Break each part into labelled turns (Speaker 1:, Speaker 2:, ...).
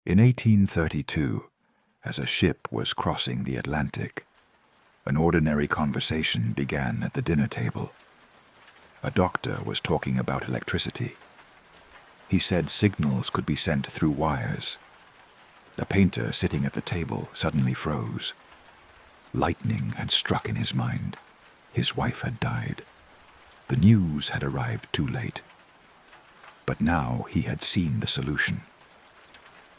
Speaker 1: In 1832, as a ship was crossing the Atlantic, an ordinary conversation began at the dinner table. A doctor was talking about electricity. He said signals could be sent through wires. The painter sitting at the table suddenly froze. Lightning had struck in his mind. His wife had died. The news had arrived too late. But now he had seen the solution.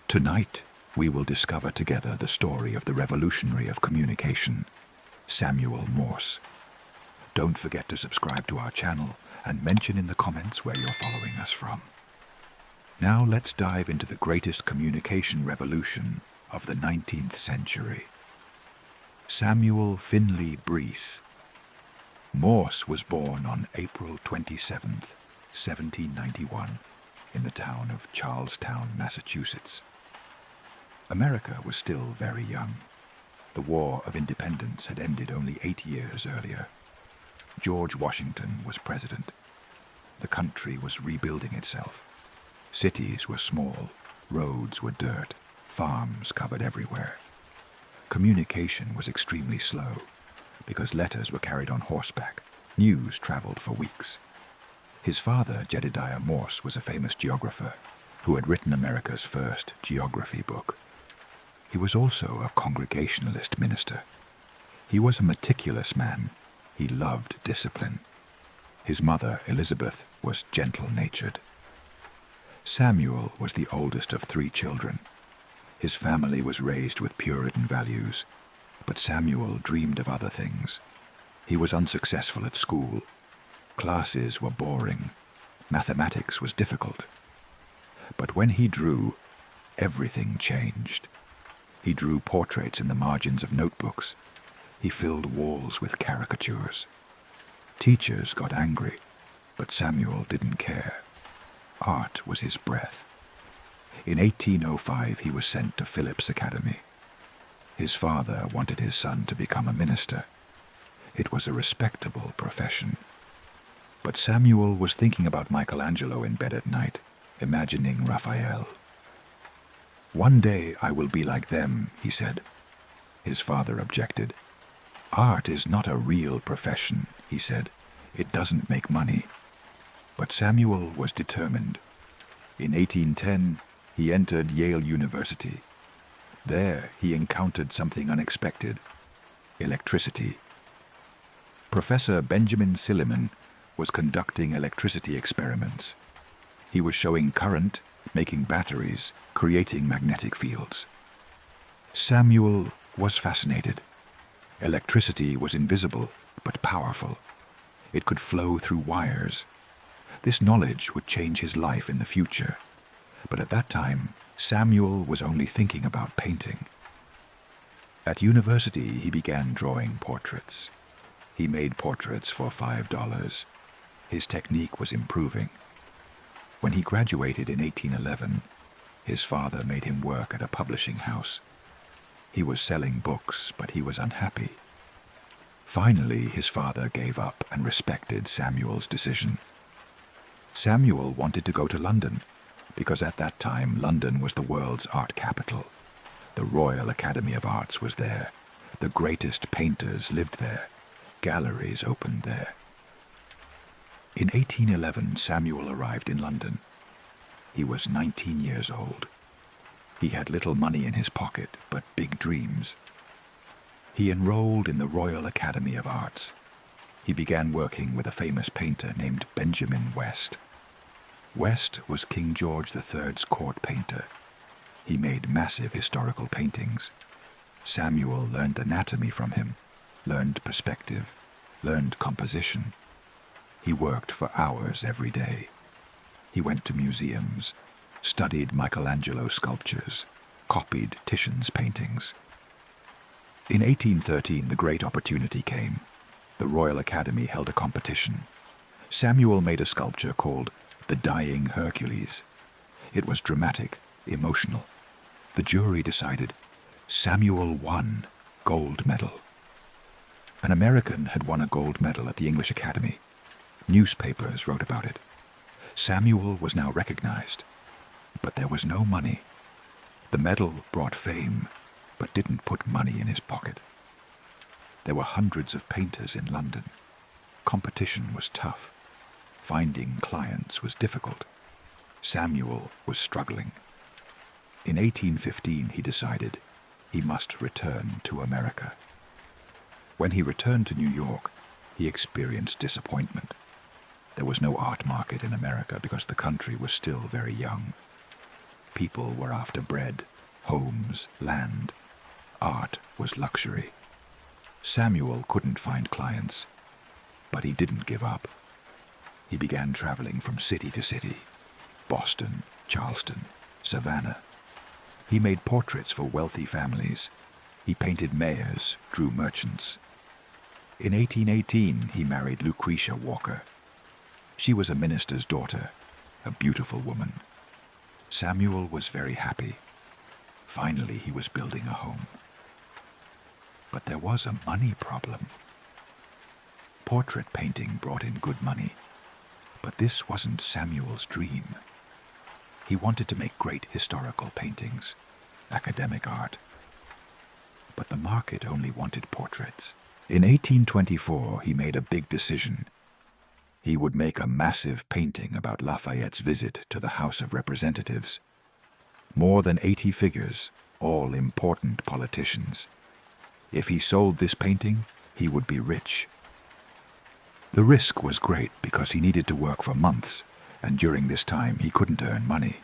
Speaker 1: Tonight, we will discover together the story of the revolutionary of communication, Samuel Morse. Don't forget to subscribe to our channel and mention in the comments where you're following us from. Now let's dive into the greatest communication revolution of the 19th century. Samuel Finley Breese. Morse was born on April 27th, 1791, in the town of Charlestown, Massachusetts. America was still very young. The War of Independence had ended only 8 years earlier. George Washington was president. The country was rebuilding itself. Cities were small, roads were dirt, farms covered everywhere. Communication was extremely slow, because letters were carried on horseback. News traveled for weeks. His father, Jedediah Morse, was a famous geographer who had written America's first geography book. He was also a Congregationalist minister. He was a meticulous man. He loved discipline. His mother, Elizabeth, was gentle-natured. Samuel was the oldest of 3 children. His family was raised with Puritan values, but Samuel dreamed of other things. He was unsuccessful at school. Classes were boring. Mathematics was difficult. But when he drew, everything changed. He drew portraits in the margins of notebooks. He filled walls with caricatures. Teachers got angry, but Samuel didn't care. Art was his breath. In 1805, he was sent to Phillips Academy. His father wanted his son to become a minister. It was a respectable profession. But Samuel was thinking about Michelangelo in bed at night, imagining Raphael. "One day I will be like them," he said. His father objected. "Art is not a real profession," he said. "It doesn't make money." But Samuel was determined. In 1810, he entered Yale University. There he encountered something unexpected: electricity. Professor Benjamin Silliman was conducting electricity experiments. He was showing current, making batteries, creating magnetic fields. Samuel was fascinated. Electricity was invisible, but powerful. It could flow through wires. This knowledge would change his life in the future. But at that time, Samuel was only thinking about painting. At university, he began drawing portraits. He made portraits for $5. His technique was improving. When he graduated in 1811, his father made him work at a publishing house. He was selling books, but he was unhappy. Finally, his father gave up and respected Samuel's decision. Samuel wanted to go to London, because at that time London was the world's art capital. The Royal Academy of Arts was there. The greatest painters lived there. Galleries opened there. In 1811, Samuel arrived in London. He was 19 years old. He had little money in his pocket, but big dreams. He enrolled in the Royal Academy of Arts. He began working with a famous painter named Benjamin West. West was King George III's court painter. He made massive historical paintings. Samuel learned anatomy from him, learned perspective, learned composition. He worked for hours every day. He went to museums, studied Michelangelo sculptures, copied Titian's paintings. In 1813, the great opportunity came. The Royal Academy held a competition. Samuel made a sculpture called The Dying Hercules. It was dramatic, emotional. The jury decided Samuel won, gold medal. An American had won a gold medal at the English Academy. Newspapers wrote about it. Samuel was now recognized, but there was no money. The medal brought fame, but didn't put money in his pocket. There were hundreds of painters in London. Competition was tough. Finding clients was difficult. Samuel was struggling. In 1815, he decided he must return to America. When he returned to New York, he experienced disappointment. There was no art market in America because the country was still very young. People were after bread, homes, land. Art was luxury. Samuel couldn't find clients, but he didn't give up. He began traveling from city to city: Boston, Charleston, Savannah. He made portraits for wealthy families. He painted mayors, drew merchants. In 1818, he married Lucretia Walker. She was a minister's daughter, a beautiful woman. Samuel was very happy. Finally, he was building a home. But there was a money problem. Portrait painting brought in good money, but this wasn't Samuel's dream. He wanted to make great historical paintings, academic art. But the market only wanted portraits. In 1824, he made a big decision. He would make a massive painting about Lafayette's visit to the House of Representatives. More than 80 figures, all important politicians. If he sold this painting, he would be rich. The risk was great because he needed to work for months, and during this time he couldn't earn money.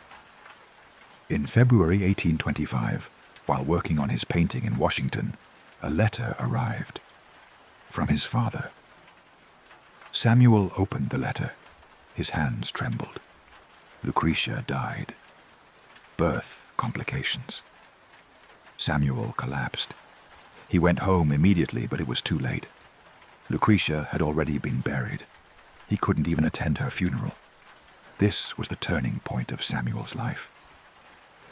Speaker 1: In February 1825, while working on his painting in Washington, a letter arrived from his father. Samuel opened the letter. His hands trembled. Lucretia died. Birth complications. Samuel collapsed. He went home immediately, but it was too late. Lucretia had already been buried. He couldn't even attend her funeral. This was the turning point of Samuel's life.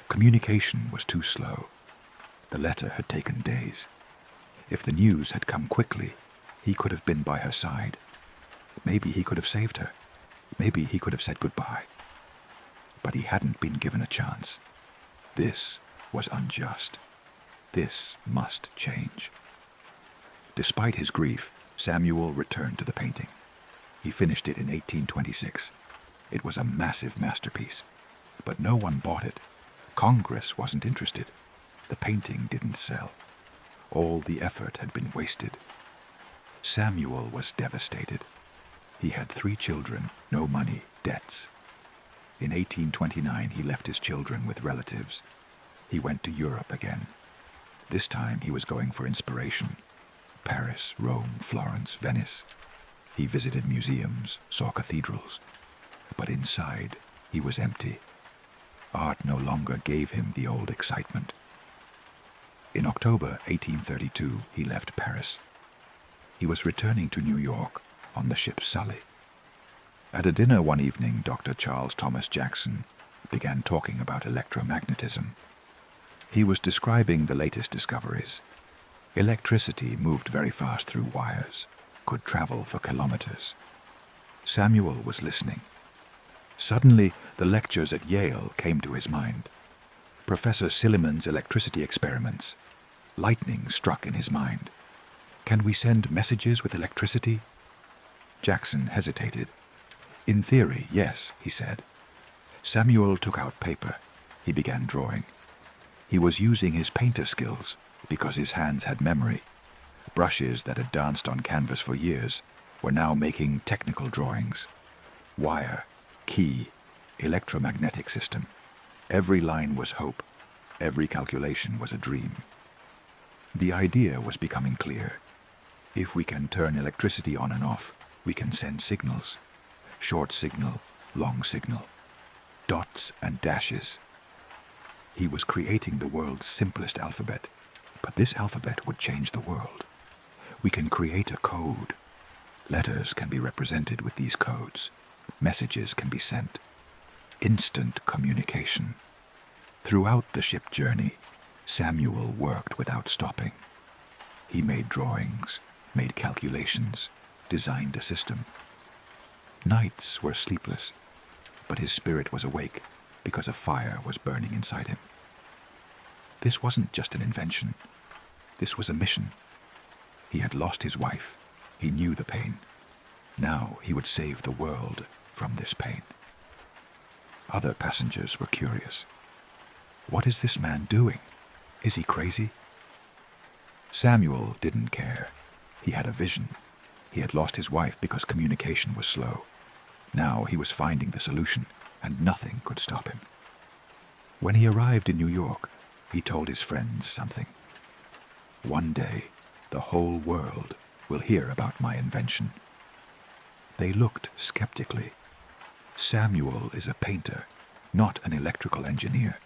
Speaker 1: Communication was too slow. The letter had taken days. If the news had come quickly, he could have been by her side. Maybe he could have saved her. Maybe he could have said goodbye. But he hadn't been given a chance. This was unjust. This must change. Despite his grief, Samuel returned to the painting. He finished it in 1826. It was a massive masterpiece, but no one bought it. Congress wasn't interested. The painting didn't sell. All the effort had been wasted. Samuel was devastated. He had 3 children, no money, debts. In 1829, he left his children with relatives. He went to Europe again. This time he was going for inspiration. Paris, Rome, Florence, Venice. He visited museums, saw cathedrals. But inside, he was empty. Art no longer gave him the old excitement. In October 1832, he left Paris. He was returning to New York on the ship Sully. At a dinner one evening, Dr. Charles Thomas Jackson began talking about electromagnetism. He was describing the latest discoveries. Electricity moved very fast through wires, could travel for kilometers. Samuel was listening. Suddenly, the lectures at Yale came to his mind. Professor Silliman's electricity experiments. Lightning struck in his mind. Can we send messages with electricity? Jackson hesitated. In theory, yes, he said. Samuel took out paper. He began drawing. He was using his painter skills because his hands had memory. Brushes that had danced on canvas for years were now making technical drawings. Wire, key, electromagnetic system. Every line was hope. Every calculation was a dream. The idea was becoming clear. If we can turn electricity on and off, we can send signals. Short signal, long signal. Dots and dashes. He was creating the world's simplest alphabet, but this alphabet would change the world. We can create a code. Letters can be represented with these codes. Messages can be sent. Instant communication. Throughout the ship journey, Samuel worked without stopping. He made drawings, made calculations, designed a system. Nights were sleepless, but his spirit was awake because a fire was burning inside him. This wasn't just an invention. This was a mission. He had lost his wife. He knew the pain. Now he would save the world from this pain. Other passengers were curious. What is this man doing? Is he crazy? Samuel didn't care. He had a vision. He had lost his wife because communication was slow. Now he was finding the solution, and nothing could stop him. When he arrived in New York, he told his friends something. One day, the whole world will hear about my invention. They looked skeptically. Samuel is a painter, not an electrical engineer.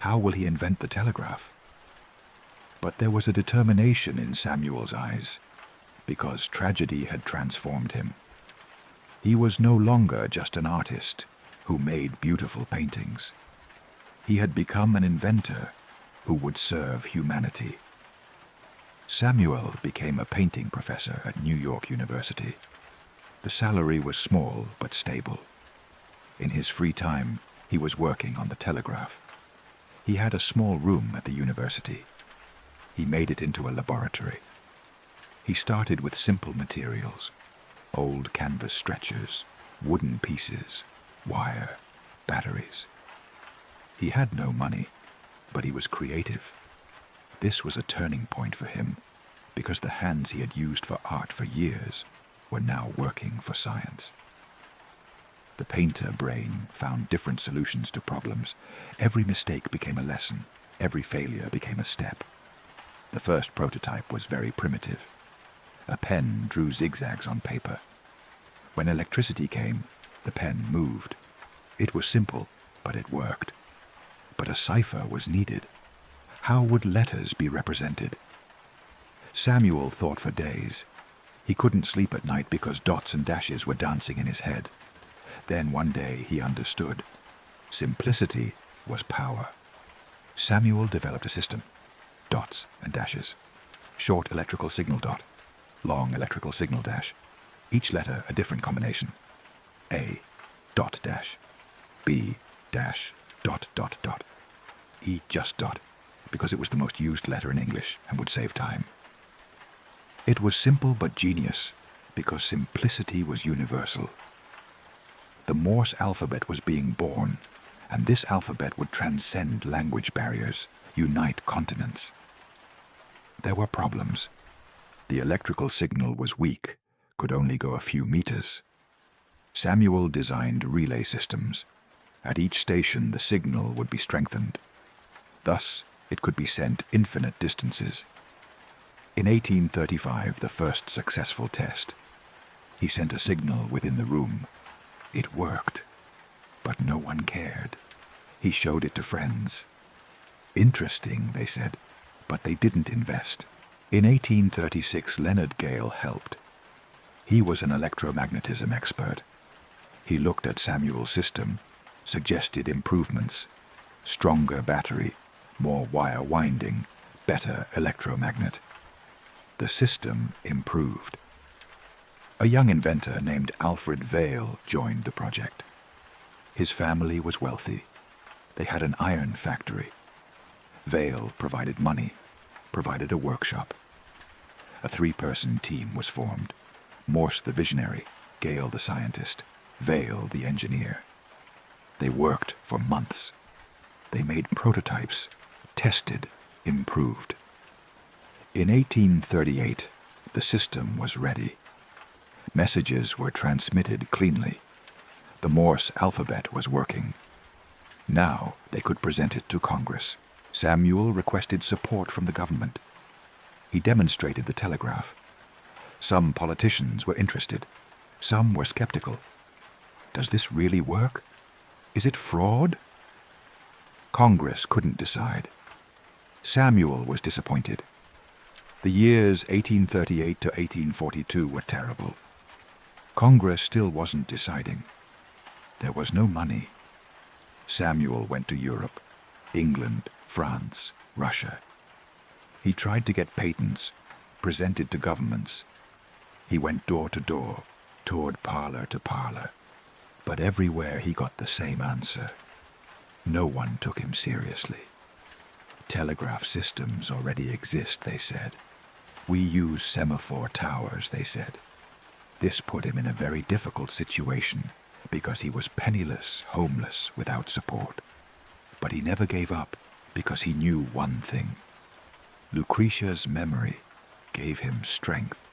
Speaker 1: How will he invent the telegraph? But there was a determination in Samuel's eyes, because tragedy had transformed him. He was no longer just an artist who made beautiful paintings. He had become an inventor who would serve humanity. Samuel became a painting professor at New York University. The salary was small but stable. In his free time, he was working on the Telegraph. He had a small room at the university. He made it into a laboratory. He started with simple materials: old canvas stretchers, wooden pieces, wire, batteries. He had no money, but he was creative. This was a turning point for him, because the hands he had used for art for years were now working for science. The painter brain found different solutions to problems. Every mistake became a lesson. Every failure became a step. The first prototype was very primitive. A pen drew zigzags on paper. When electricity came, the pen moved. It was simple, but it worked. But a cipher was needed. How would letters be represented? Samuel thought for days. He couldn't sleep at night because dots and dashes were dancing in his head. Then one day he understood. Simplicity was power. Samuel developed a system. Dots and dashes. Short electrical signal dot. Long electrical signal dash. Each letter a different combination. A, dot dash. B, dash, dot dot dot. E just dot, because it was the most used letter in English and would save time. It was simple but genius, because simplicity was universal. The Morse alphabet was being born, and this alphabet would transcend language barriers, unite continents. There were problems. The electrical signal was weak, could only go a few meters. Samuel designed relay systems. At each station, the signal would be strengthened. Thus, it could be sent infinite distances. In 1835, the first successful test. He sent a signal within the room. It worked, but no one cared. He showed it to friends. Interesting, they said, but they didn't invest. In 1836, Leonard Gale helped. He was an electromagnetism expert. He looked at Samuel's system, suggested improvements: stronger battery, more wire winding, better electromagnet. The system improved. A young inventor named Alfred Vail joined the project. His family was wealthy. They had an iron factory. Vail provided money, provided a workshop. A 3-person team was formed: Morse the visionary, Gale the scientist, Vail the engineer. They worked for months. They made prototypes, tested, improved. In 1838, the system was ready. Messages were transmitted cleanly. The Morse alphabet was working. Now they could present it to Congress. Samuel requested support from the government. He demonstrated the telegraph. Some politicians were interested. Some were skeptical. Does this really work? Is it fraud? Congress couldn't decide. Samuel was disappointed. The years 1838 to 1842 were terrible. Congress still wasn't deciding. There was no money. Samuel went to Europe, England, France, Russia. He tried to get patents, presented to governments. He went door to door, toured parlor to parlor. But everywhere he got the same answer. No one took him seriously. Telegraph systems already exist, they said. We use semaphore towers, they said. This put him in a very difficult situation because he was penniless, homeless, without support. But he never gave up because he knew one thing. Lucretia's memory gave him strength.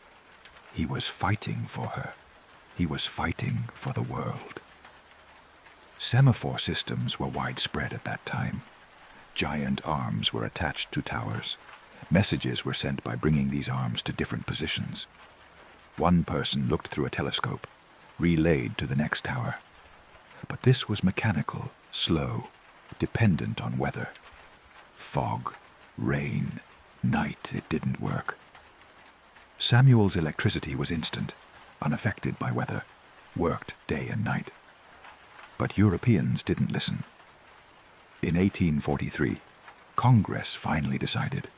Speaker 1: He was fighting for her. He was fighting for the world. Semaphore systems were widespread at that time. Giant arms were attached to towers. Messages were sent by bringing these arms to different positions. One person looked through a telescope, relayed to the next tower. But this was mechanical, slow, dependent on weather. Fog, rain, night, it didn't work. Samuel's electricity was instant, unaffected by weather, worked day and night. But Europeans didn't listen. In 1843, Congress finally decided.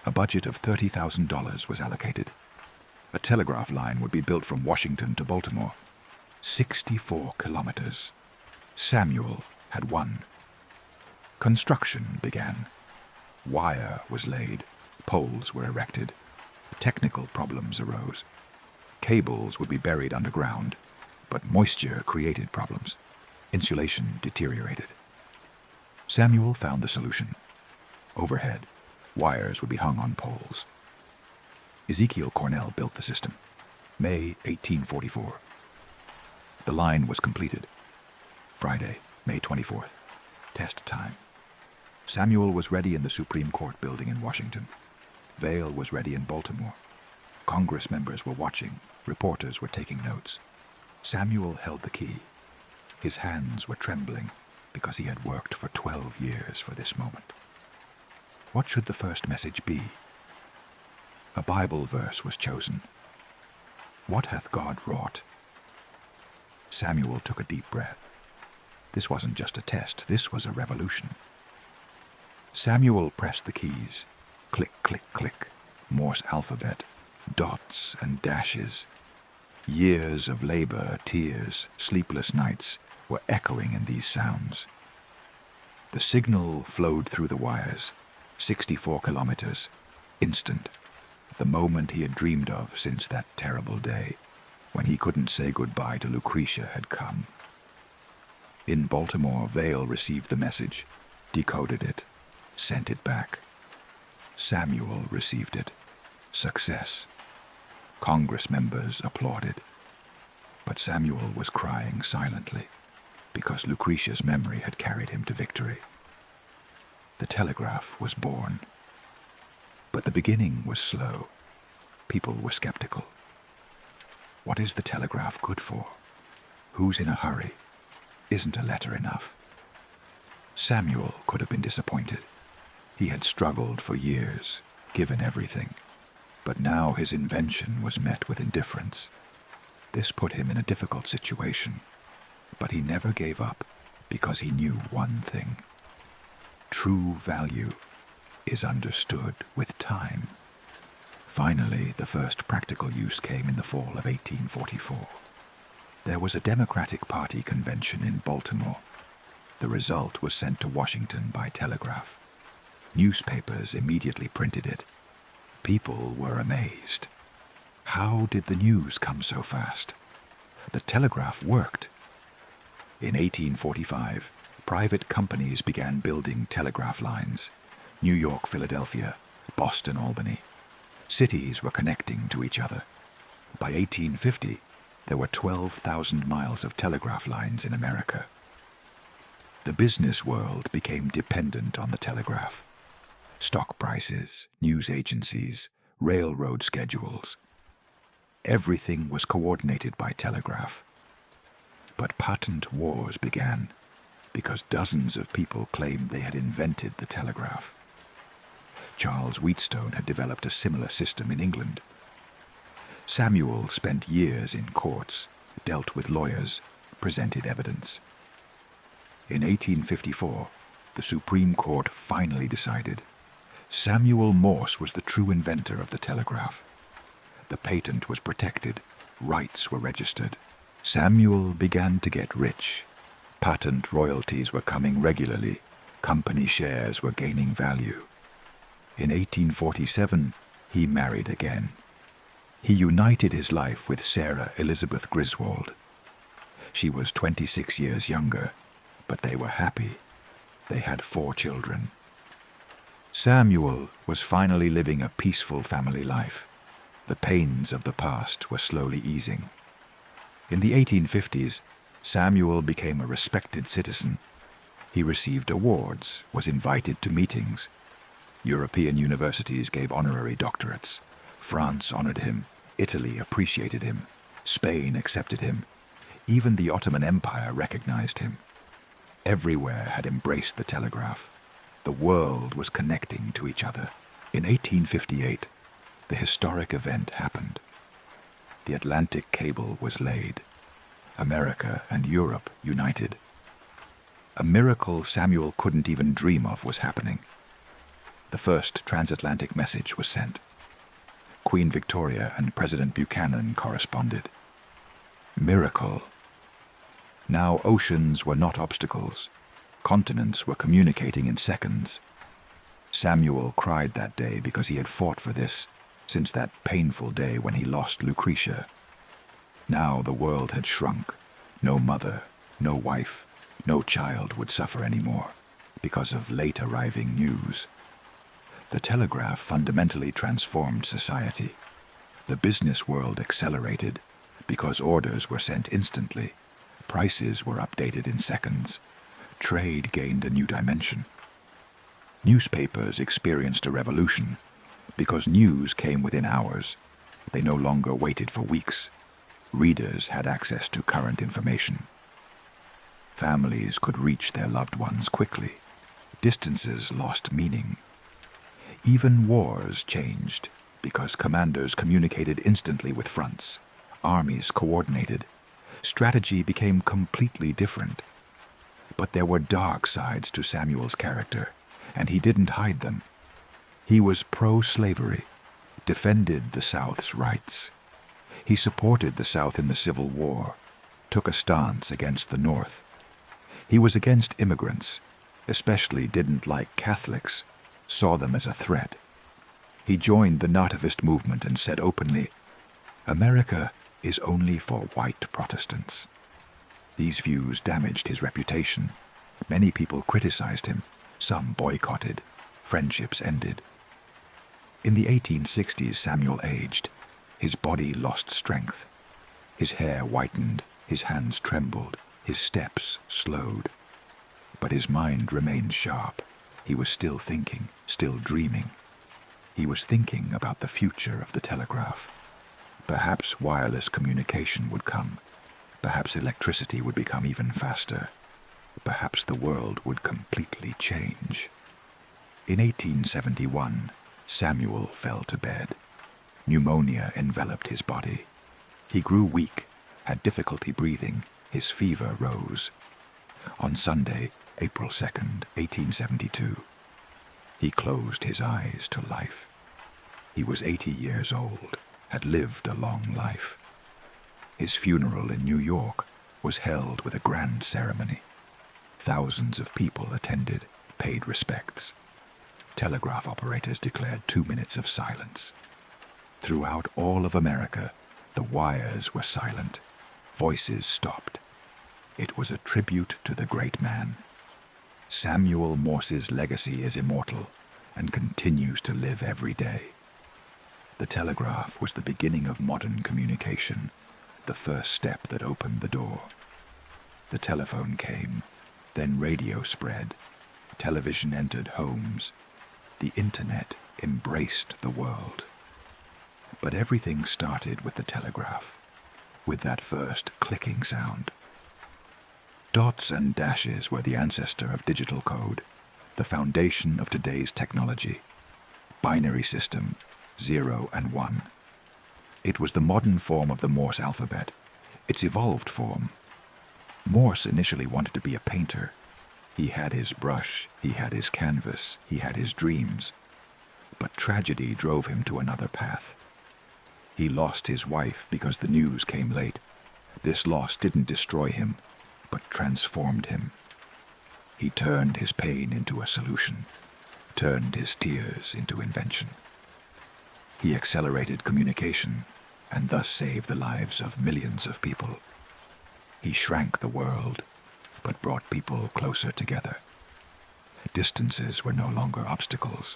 Speaker 1: A budget of $30,000 was allocated. A telegraph line would be built from Washington to Baltimore. 64 kilometers. Samuel had won. Construction began. Wire was laid. Poles were erected. Technical problems arose. Cables would be buried underground, but moisture created problems. Insulation deteriorated. Samuel found the solution. Overhead, wires would be hung on poles. Ezekiel Cornell built the system. May 1844. The line was completed. Friday, May 24th. Test time. Samuel was ready in the Supreme Court building in Washington. Vail was ready in Baltimore. Congress members were watching. Reporters were taking notes. Samuel held the key. His hands were trembling because he had worked for 12 years for this moment. What should the first message be? A Bible verse was chosen. What hath God wrought? Samuel took a deep breath. This wasn't just a test, this was a revolution. Samuel pressed the keys. Click, click, click. Morse alphabet. Dots and dashes. Years of labor, tears, sleepless nights were echoing in these sounds. The signal flowed through the wires. 64 kilometers. Instant. The moment he had dreamed of since that terrible day, when he couldn't say goodbye to Lucretia, had come. In Baltimore, Vail received the message, decoded it, sent it back. Samuel received it. Success. Congress members applauded. But Samuel was crying silently, because Lucretia's memory had carried him to victory. The telegraph was born. But the beginning was slow. People were skeptical. What is the telegraph good for? Who's in a hurry? Isn't a letter enough? Samuel could have been disappointed. He had struggled for years, given everything. But now his invention was met with indifference. This put him in a difficult situation. But he never gave up because he knew one thing. True value is understood with time. Finally, the first practical use came in the fall of 1844. There was a Democratic Party convention in Baltimore. The result was sent to Washington by telegraph. Newspapers immediately printed it. People were amazed. How did the news come so fast? The telegraph worked. In 1845, private companies began building telegraph lines. New York, Philadelphia, Boston, Albany. Cities were connecting to each other. By 1850, there were 12,000 miles of telegraph lines in America. The business world became dependent on the telegraph. Stock prices, news agencies, railroad schedules. Everything was coordinated by telegraph. But patent wars began because dozens of people claimed they had invented the telegraph. Charles Wheatstone had developed a similar system in England. Samuel spent years in courts, dealt with lawyers, presented evidence. In 1854, the Supreme Court finally decided Samuel Morse was the true inventor of the telegraph. The patent was protected, rights were registered. Samuel began to get rich. Patent royalties were coming regularly. Company shares were gaining value. In 1847, he married again. He united his life with Sarah Elizabeth Griswold. She was 26 years younger, but they were happy. They had 4 children. Samuel was finally living a peaceful family life. The pains of the past were slowly easing. In the 1850s, Samuel became a respected citizen. He received awards, was invited to meetings. European universities gave honorary doctorates. France honored him. Italy appreciated him. Spain accepted him. Even the Ottoman Empire recognized him. Everywhere had embraced the telegraph. The world was connecting to each other. In 1858, the historic event happened. The Atlantic cable was laid. America and Europe united. A miracle Samuel couldn't even dream of was happening. The first transatlantic message was sent. Queen Victoria and President Buchanan corresponded. Miracle. Now oceans were not obstacles. Continents were communicating in seconds. Samuel cried that day because he had fought for this since that painful day when he lost Lucretia. Now the world had shrunk. No mother, no wife, no child would suffer anymore because of late-arriving news. The telegraph fundamentally transformed society. The business world accelerated because orders were sent instantly. Prices were updated in seconds. Trade gained a new dimension. Newspapers experienced a revolution because news came within hours. They no longer waited for weeks. Readers had access to current information. Families could reach their loved ones quickly. Distances lost meaning. Even wars changed because commanders communicated instantly with fronts. Armies coordinated. Strategy became completely different. But there were dark sides to Samuel's character, and he didn't hide them. He was pro-slavery, defended the South's rights. He supported the South in the Civil War, took a stance against the North. He was against immigrants, especially didn't like Catholics, saw them as a threat. He joined the Nativist movement and said openly, "America is only for white Protestants." These views damaged his reputation. Many people criticized him. Some boycotted. Friendships ended. In the 1860s, Samuel aged. His body lost strength. His hair whitened. His hands trembled. His steps slowed. But his mind remained sharp. He was still thinking, still dreaming. He was thinking about the future of the telegraph. Perhaps wireless communication would come. Perhaps electricity would become even faster. Perhaps the world would completely change. In 1871, Samuel fell to bed. Pneumonia enveloped his body. He grew weak, had difficulty breathing. His fever rose. On Sunday, April 2nd, 1872, he closed his eyes to life. He was 80 years old, had lived a long life. His funeral in New York was held with a grand ceremony. Thousands of people attended, paid respects. Telegraph operators declared 2 minutes of silence. Throughout all of America, the wires were silent. Voices stopped. It was a tribute to the great man. Samuel Morse's legacy is immortal and continues to live every day. The telegraph was the beginning of modern communication, the first step that opened the door. The telephone came, then radio spread. Television entered homes. The internet embraced the world. But everything started with the telegraph, with that first clicking sound. Dots and dashes were the ancestor of digital code, the foundation of today's technology. Binary system, 0 and 1. It was the modern form of the Morse alphabet, its evolved form. Morse initially wanted to be a painter. He had his brush, he had his canvas, he had his dreams. But tragedy drove him to another path. He lost his wife because the news came late. This loss didn't destroy him, but transformed him. He turned his pain into a solution, turned his tears into invention. He accelerated communication and thus saved the lives of millions of people. He shrank the world, but brought people closer together. Distances were no longer obstacles,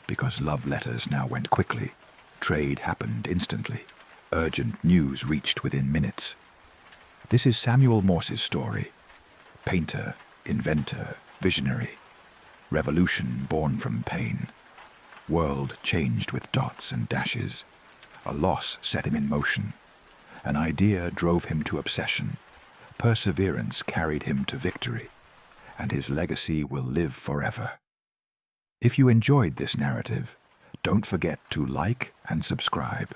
Speaker 1: because love letters now went quickly, trade happened instantly, urgent news reached within minutes. This is Samuel Morse's story. Painter, inventor, visionary. Revolution born from pain. World changed with dots and dashes. A loss set him in motion. An idea drove him to obsession. Perseverance carried him to victory. And his legacy will live forever. If you enjoyed this narrative, don't forget to like and subscribe.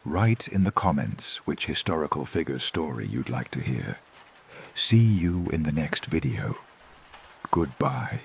Speaker 1: Write in the comments which historical figure's story you'd like to hear. See you in the next video. Goodbye.